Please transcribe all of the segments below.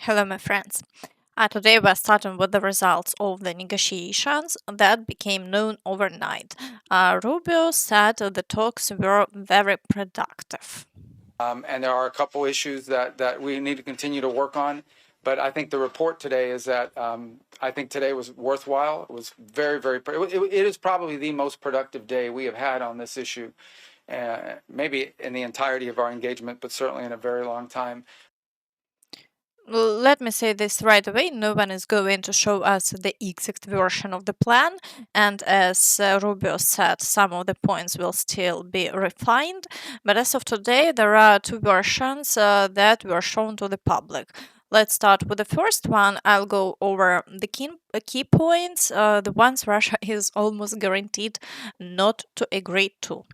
Hello, my friends. Today we're starting with the results of the negotiations that became known overnight. Rubio said the talks were very productive. And there are a couple issues that we need to continue to work on. But I think the report today is that I think today was worthwhile. It was it is probably the most productive day we have had on this issue, maybe in the entirety of our engagement, but certainly in a very long time. Let me say this right away. No one is going to show us the exact version of the plan. And as Rubio said, some of the points will still be refined. But as of today, there are two versions that were shown to the public. Let's start with the first one. I'll go over the key points, the ones Russia is almost guaranteed not to agree to.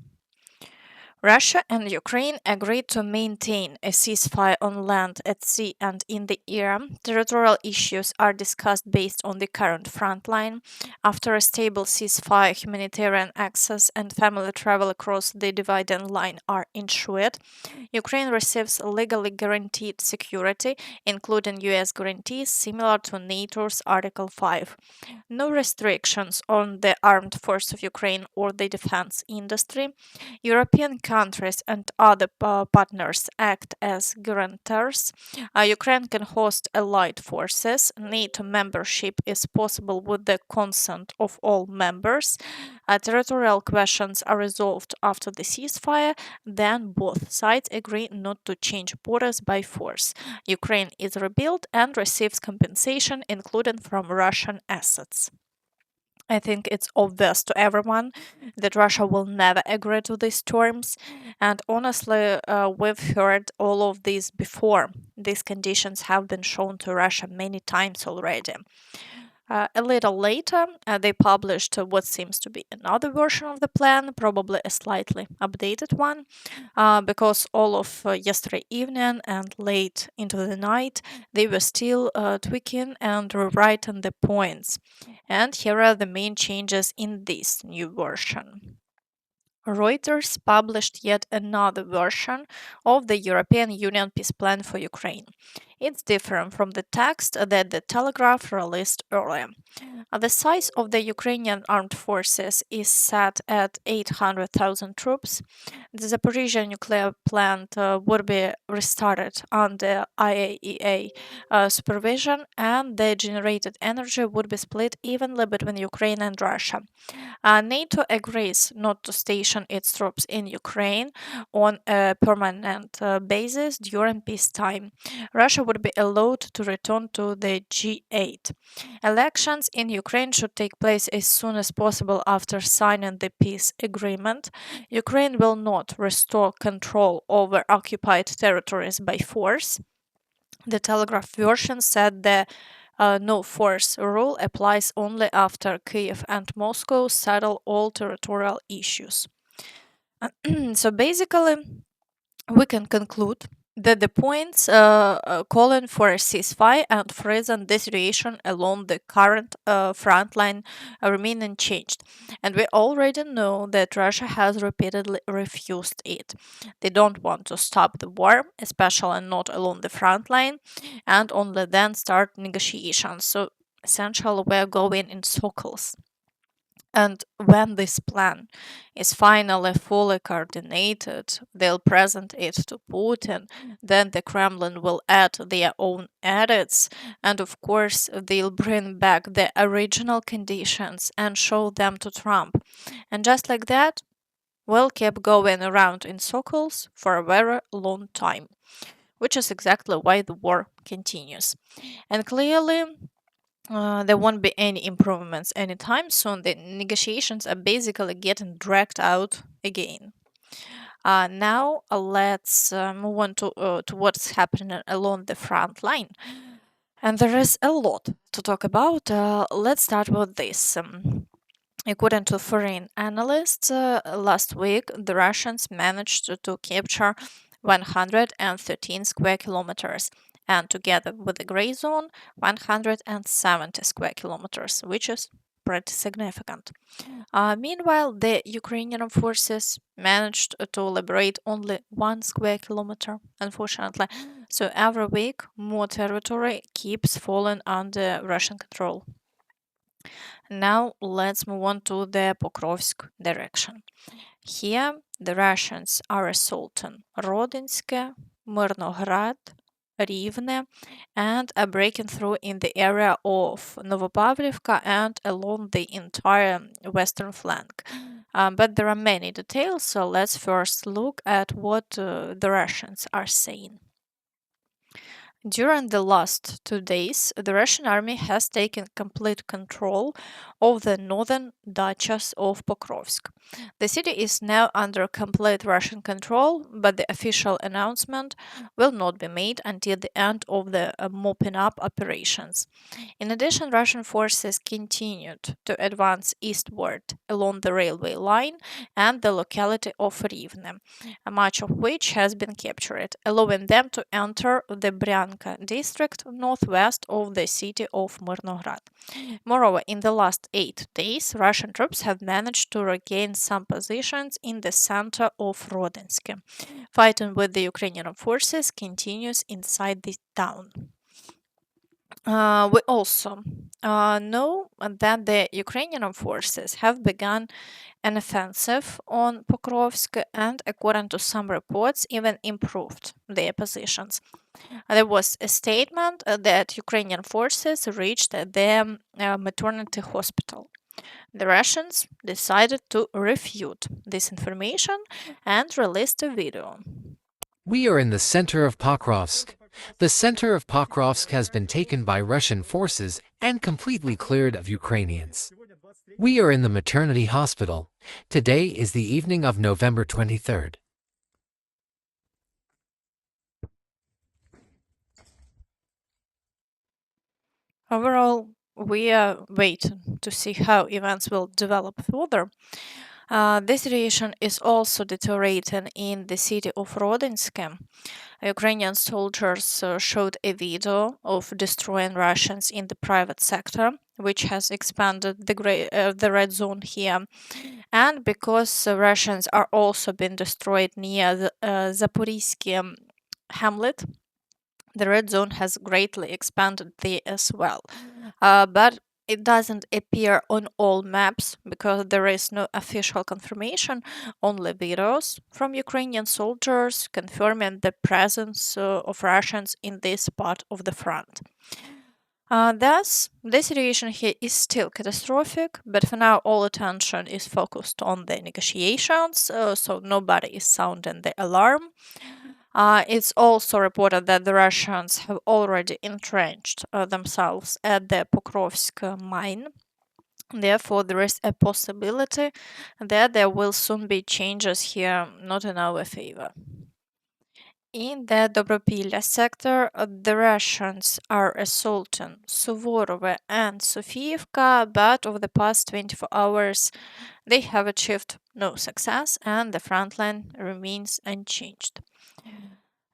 Russia and Ukraine agreed to maintain a ceasefire on land, at sea, and in the air. Territorial issues are discussed based on the current front line. After a stable ceasefire, humanitarian access and family travel across the dividing line are ensured. Ukraine receives legally guaranteed security, including US guarantees similar to NATO's Article 5. No restrictions on the armed force of Ukraine or the defense industry. European countries and other partners act as guarantors. Ukraine can host allied forces. NATO membership is possible with the consent of all members. Territorial questions are resolved after the ceasefire. Then both sides agree not to change borders by force. Ukraine is rebuilt and receives compensation, including from Russian assets. I think it's obvious to everyone that Russia will never agree to these terms. And honestly, we've heard all of this before. These conditions have been shown to Russia many times already. A little later, they published what seems to be another version of the plan, probably a slightly updated one, because all of yesterday evening and late into the night, they were still tweaking and rewriting the points. And here are the main changes in this new version. Reuters published yet another version of the European Union peace plan for Ukraine. It's different from the text that the Telegraph released earlier. The size of the Ukrainian armed forces is set at 800,000 troops. The Zaporizhzhia nuclear plant would be restarted under IAEA supervision, and the generated energy would be split evenly between Ukraine and Russia. NATO agrees not to station its troops in Ukraine on a permanent basis during peacetime. Russia would be allowed to return to the G8. Elections in Ukraine should take place as soon as possible after signing the peace agreement. Ukraine will not restore control over occupied territories by force. The Telegraph version said the no force rule applies only after Kiev and Moscow settle all territorial issues. So basically, we can conclude that the points calling for a ceasefire and freezing the situation along the current front line remain unchanged. And we already know that Russia has repeatedly refused it. They don't want to stop the war, especially not along the front line, and only then start negotiations. So essentially, we're going in circles. And when this plan is finally fully coordinated, they'll present it to Putin, then the Kremlin will add their own edits, and of course, they'll bring back the original conditions and show them to Trump. And just like that, we'll keep going around in circles for a very long time, which is exactly why the war continues. And clearly, there won't be any improvements anytime soon. The negotiations are basically getting dragged out again. Now let's move on to what's happening along the front line. And there is a lot to talk about. Let's start with this. According to foreign analysts, last week the Russians managed to capture 113 square kilometers, and together with the gray zone, 170 square kilometers, which is pretty significant. Meanwhile, the Ukrainian forces managed to liberate only 1 square kilometer, unfortunately. So every week, more territory keeps falling under Russian control. Now let's move on to the Pokrovsk direction. Here, the Russians are assaulting Rodinske, Mirnograd, Rivne, and are breaking through in the area of Novopavlivka and along the entire western flank. But there are many details, so let's first look at what the Russians are saying. During the last 2 days, the Russian army has taken complete control of the northern duchies of Pokrovsk. The city is now under complete Russian control, but the official announcement will not be made until the end of the mopping up operations. In addition, Russian forces continued to advance eastward along the railway line and the locality of Rivne, much of which has been captured, allowing them to enter the Bryanka district northwest of the city of Mirnograd. Moreover, in the last 8 days, Russian troops have managed to regain some positions in the center of Rodinske. Fighting with the Ukrainian forces continues inside the town. We also know that the Ukrainian forces have begun an offensive on Pokrovsk and, according to some reports, even improved their positions. There was a statement that Ukrainian forces reached the maternity hospital. The Russians decided to refute this information and released a video. We are in the center of Pokrovsk. The center of Pokrovsk has been taken by Russian forces and completely cleared of Ukrainians. We are in the maternity hospital. Today is the evening of November 23rd. Overall, we are waiting to see how events will develop further. This situation is also deteriorating in the city of Rodinske. Ukrainian soldiers showed a video of destroying Russians in the private sector, which has expanded the red zone here. And because Russians are also being destroyed near the Zaporizhzhia hamlet, the red zone has greatly expanded there as well. But it doesn't appear on all maps because there is no official confirmation, only videos from Ukrainian soldiers confirming the presence of Russians in this part of the front. Thus, the situation here is still catastrophic, but for now all attention is focused on the negotiations, so nobody is sounding the alarm. It's also reported that the Russians have already entrenched themselves at the Pokrovsk mine. Therefore, there is a possibility that there will soon be changes here, not in our favor. In the Dobropillia sector, the Russians are assaulting Suvorova and Sofiivka, but over the past 24 hours, they have achieved no success and the front line remains unchanged.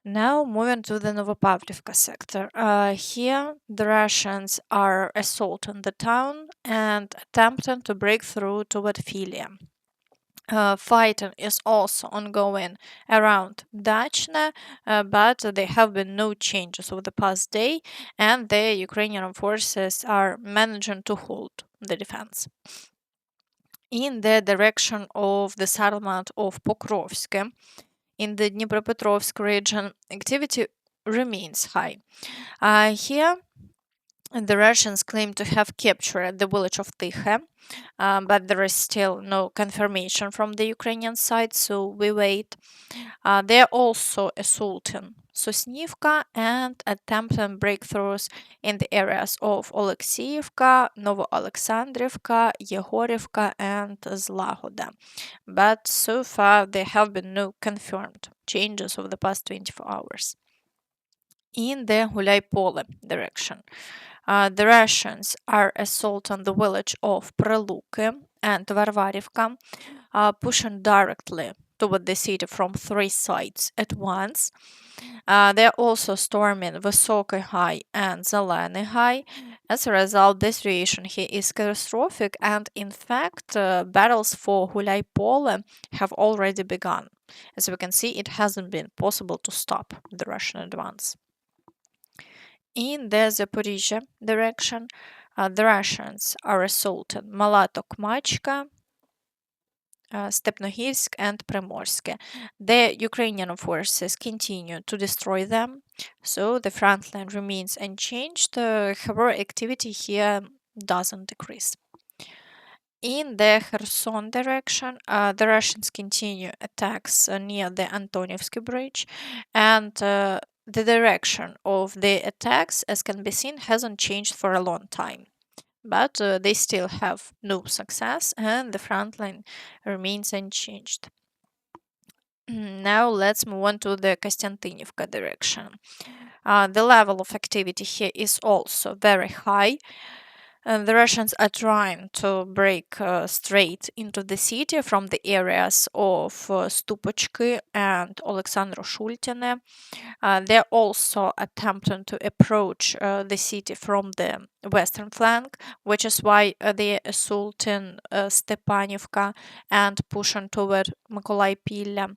Now, moving to the Novopavlivka sector. Here, the Russians are assaulting the town and attempting to break through to Latvilia. Fighting is also ongoing around Dachna, but there have been no changes over the past day, and the Ukrainian forces are managing to hold the defense. In the direction of the settlement of Pokrovsk, in the Dnipropetrovsk region, activity remains high. Here, the Russians claim to have captured the village of Tykhe, but there is still no confirmation from the Ukrainian side, so we wait. They are also assaulting Sosnivka and attempting breakthroughs in the areas of Oleksiivka, Novoalexandrivka, Yegorivka, and Zlahoda. But so far, there have been no confirmed changes over the past 24 hours. In the Huliaipole direction, the Russians are assaulting the village of Preluki and Varvarivka, pushing directly toward the city from 3 sides at once. They're also storming Vysokyi High and Zeleny High. As a result, the situation here is catastrophic, and in fact, battles for Huliaipole have already begun. As we can see, it hasn't been possible to stop the Russian advance. In the Zaporizhzhia direction, the Russians are assaulting Malatok-Machka, Stepnohivsk and Primorsk. The Ukrainian forces continue to destroy them, so the front line remains unchanged. However, activity here doesn't decrease. In the Kherson direction, the Russians continue attacks near the Antonivsky bridge, and the direction of the attacks, as can be seen, hasn't changed for a long time. But they still have no success, and the front line remains unchanged. Now let's move on to the Kostiantynivka direction. The level of activity here is also very high. The Russians are trying to break straight into the city from the areas of Stupochki and Alexandro Shultine. They're also attempting to approach the city from the western flank, which is why they're assaulting Stepanivka and pushing toward Mykolaiv.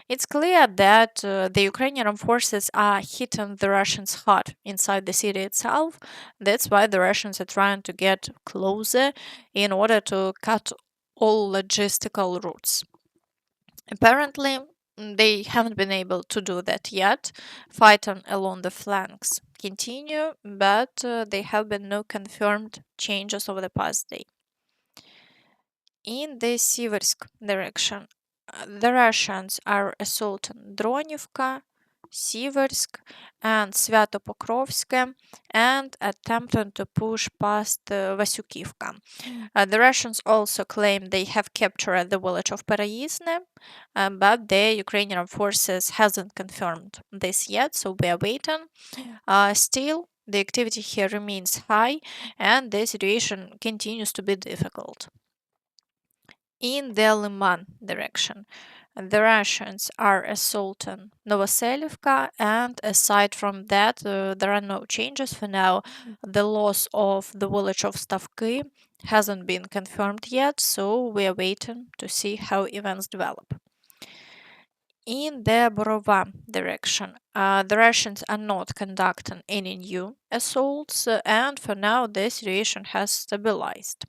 It's clear that the Ukrainian forces are hitting the Russians hard inside the city itself. That's why the Russians are trying to get closer in order to cut all logistical routes. Apparently, they haven't been able to do that yet. Fighting along the flanks continue, but there have been no confirmed changes over the past day. In the Siversk direction, the Russians are assaulting Dronivka, Siversk, and Sviatopokrovsk, and attempting to push past Vasyukivka. The Russians also claim they have captured the village of Peroyizne, but the Ukrainian forces hasn't confirmed this yet, so we are waiting. Still, the activity here remains high, and the situation continues to be difficult. In the Lyman direction, the Russians are assaulting Novopavlivka, and aside from that, there are no changes for now. The loss of the village of Stavky hasn't been confirmed yet, so we are waiting to see how events develop. In the Borova direction, the Russians are not conducting any new assaults, and for now the situation has stabilized.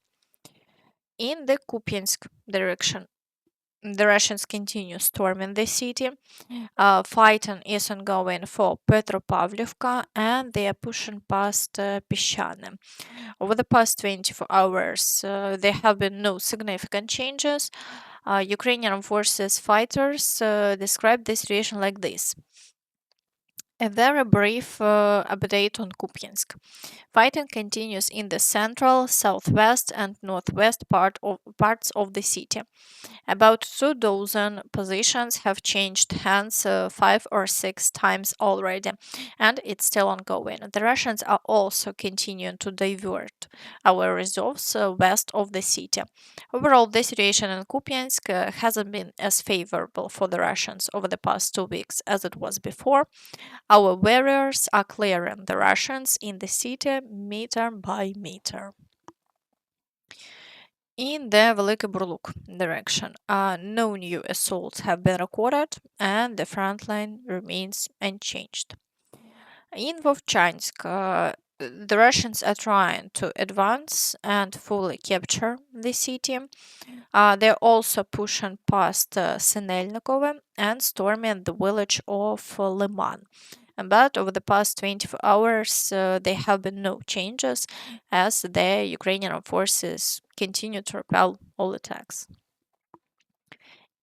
In the Kupyansk direction, the Russians continue storming the city. Fighting is ongoing for Petropavlivka, and they are pushing past Pishane. Over the past 24 hours, there have been no significant changes. Ukrainian forces fighters describe the situation like this. A very brief update on Kupyansk. Fighting continues in the central, southwest, and northwest parts of the city. About 2 dozen positions have changed hands 5 or 6 times already, and it's still ongoing. The Russians are also continuing to divert our reserves west of the city. Overall, the situation in Kupyansk hasn't been as favorable for the Russians over the past 2 weeks as it was before. Our warriors are clearing the Russians in the city meter by meter. In the Velykyi Burluk direction, no new assaults have been recorded, and the front line remains unchanged. In Vovchansk, the Russians are trying to advance and fully capture the city. They're also pushing past Sinelnikova and storming the village of Lyman. But over the past 24 hours, there have been no changes as the Ukrainian forces continue to repel all attacks.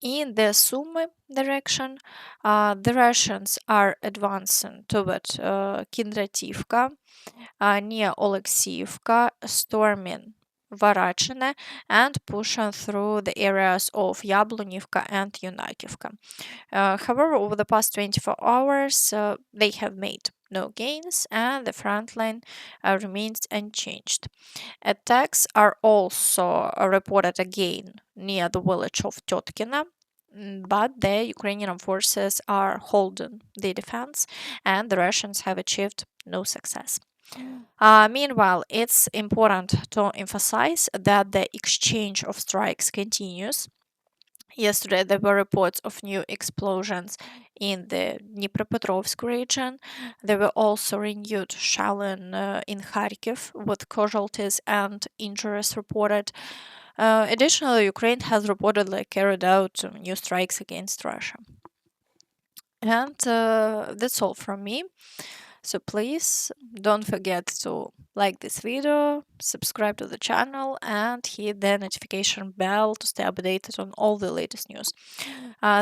In the Sumy direction, the Russians are advancing toward Kindrativka, near Oleksiivka, storming Varachine, and pushing through the areas of Yablonivka and Yunakivka. However, over the past 24 hours, they have made no gains, and the front line remains unchanged. Attacks are also reported again near the village of Jotkina, but the Ukrainian forces are holding the defense, and the Russians have achieved no success. Meanwhile, it's important to emphasize that the exchange of strikes continues. Yesterday, there were reports of new explosions in the Dnipropetrovsk region. There were also renewed shelling in Kharkiv, with casualties and injuries reported. Additionally, Ukraine has reportedly carried out new strikes against Russia. And that's all from me. So please don't forget to like this video, subscribe to the channel, and hit the notification bell to stay updated on all the latest news.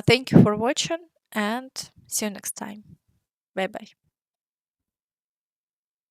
Thank you for watching, and see you next time. Bye bye.